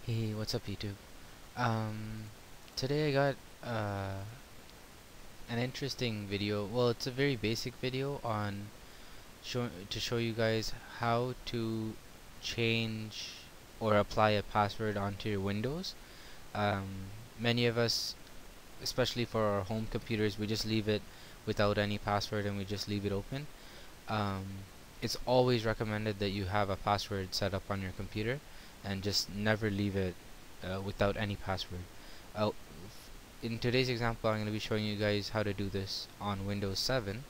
Hey, what's up YouTube? Um, Today I got an interesting video. Well, it's a very basic video on to show you guys how to change or apply a password onto your Windows. Many of us, especially for our home computers, we just leave it without any password and we just leave it open. Um, it's always recommended that you have a password set up on your computer and just never leave it without any password. Uh, in today's example, I'm going to be showing you guys how to do this on Windows 7.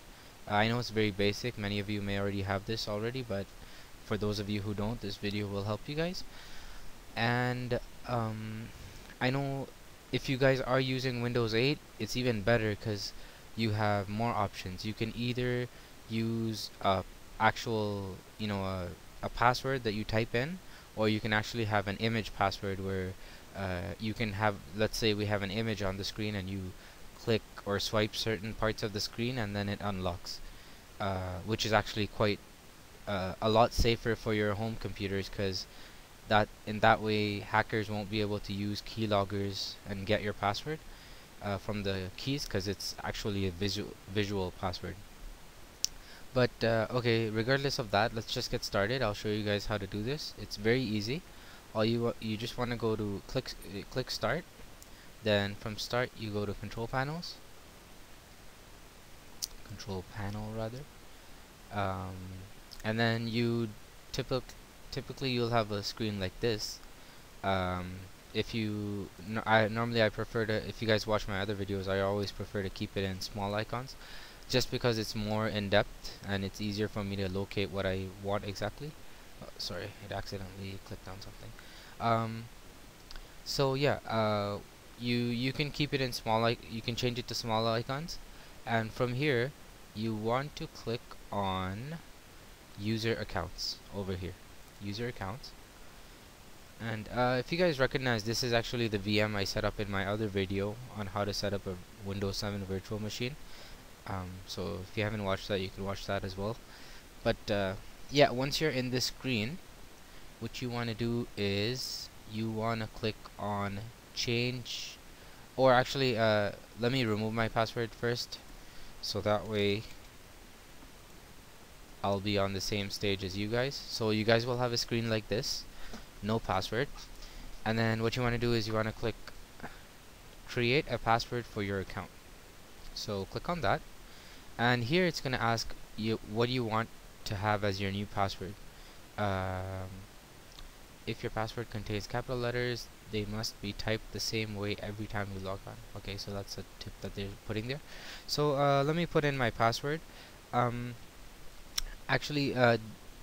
I know it's very basic, many of you may already have this already, but for those of you who don't, this video will help you guys. And I know if you guys are using Windows 8, it's even better because you have more options. You can either use actual, a password that you type in, or you can actually have an image password where you can have, let's say we have an image on the screen and you click or swipe certain parts of the screen and then it unlocks, which is actually quite a lot safer for your home computers because that in that way hackers won't be able to use keyloggers and get your password from the keys because it's actually a visual password. But okay, regardless of that, let's just get started. I'll show you guys how to do this. It's very easy. All you just want to go to click start. Then from start you go to control panel rather, um, and then you typically you'll have a screen like this. If you normally I prefer to, if you guys watch my other videos, I always prefer to keep it in small icons just because it's more in depth and it's easier for me to locate what I want exactly. Oh, sorry, it accidentally clicked on something. So yeah, you can keep it in small, like you can change it to small icons, and from here you want to click on user accounts over here, user accounts. And if you guys recognize, this is actually the VM I set up in my other video on how to set up a Windows 7 virtual machine. So if you haven't watched that, you can watch that as well. But yeah, once you're in this screen, what you want to do is you want to click on change, or actually let me remove my password first so that way I'll be on the same stage as you guys. So you guys will have a screen like this, no password, and then what you want to do is you want to click create a password for your account. So click on that, and here it's going to ask you what you want to have as your new password. If your password contains capital letters, they must be typed the same way every time you log on. Okay, so that's a tip that they're putting there. So let me put in my password. Actually,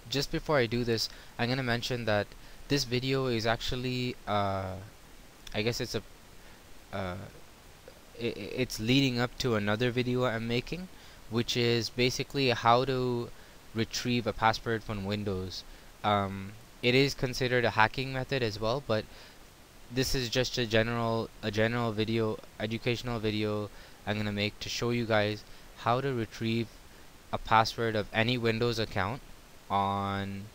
just before I do this, I'm gonna mention that this video is actually I guess it's a it's leading up to another video I'm making, which is basically how to retrieve a password from Windows. It is considered a hacking method as well, but this is just a general video, educational video I'm gonna make to show you guys how to retrieve a password of any Windows account on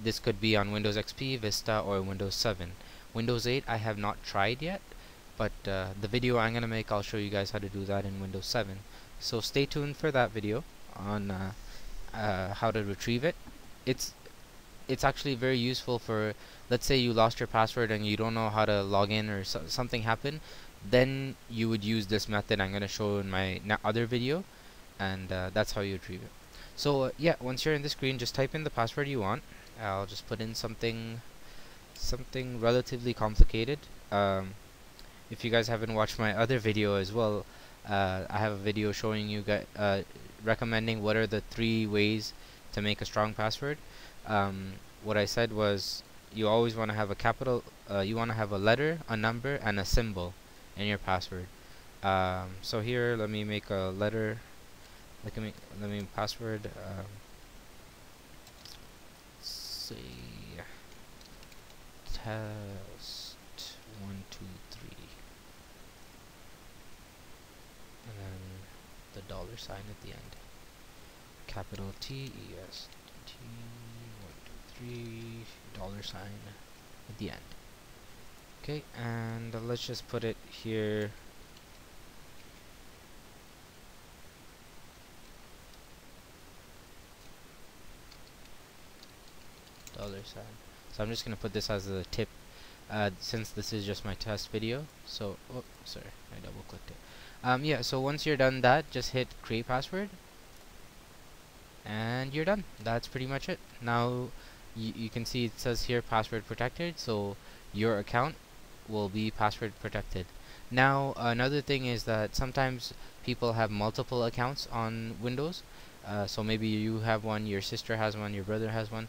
this could be on Windows XP, Vista, or Windows 7. Windows 8 I have not tried yet, but the video I'm gonna make, I'll show you guys how to do that in Windows 7. So stay tuned for that video on how to retrieve it. It's actually very useful for, let's say you lost your password and you don't know how to log in, or something happened, then you would use this method I'm gonna show in my other video, and that's how you retrieve it. So yeah, once you're in the screen, just type in the password you want. I'll just put in something relatively complicated. If you guys haven't watched my other video as well, I have a video showing you guys recommending what are the 3 ways to make a strong password. What I said was you always want to have a capital, you want to have a letter, a number, and a symbol in your password. So here, let me make a letter. Let me password. Say test 1 2 3, and then the $sign at the end. Capital T E S T 1 2 3 $sign at the end. Okay, and let's just put it here. $sign. So I'm just gonna put this as a tip, since this is just my test video. So, oh, sorry, I double clicked it. Yeah. So once you're done that, just hit create password, and you're done. That's pretty much it. Now, you can see it says here password protected. So your account will be password protected. Now, another thing is that sometimes people have multiple accounts on Windows. So maybe you have one, your sister has one, your brother has one.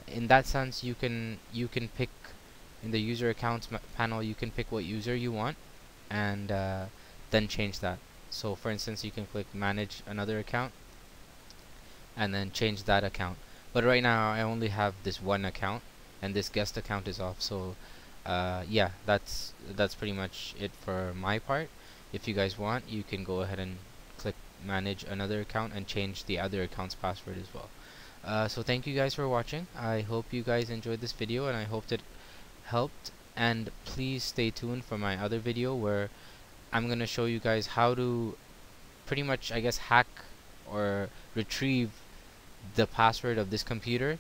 In that sense, you can pick in the user accounts panel. You can pick what user you want, and then change that. So, for instance, you can click manage another account, and then change that account. But right now I only have this one account, and this guest account is off. So yeah, that's pretty much it for my part. If you guys want, you can go ahead and click manage another account and change the other account's password as well. So thank you guys for watching. I hope you guys enjoyed this video, and I hope it helped. And please stay tuned for my other video where I'm gonna show you guys how to pretty much, I guess, hack or retrieve the password of this computer.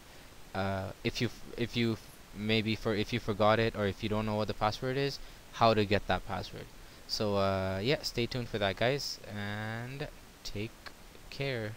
If you maybe for if you forgot it, or if you don't know what the password is, how to get that password. So yeah, stay tuned for that, guys, and take care.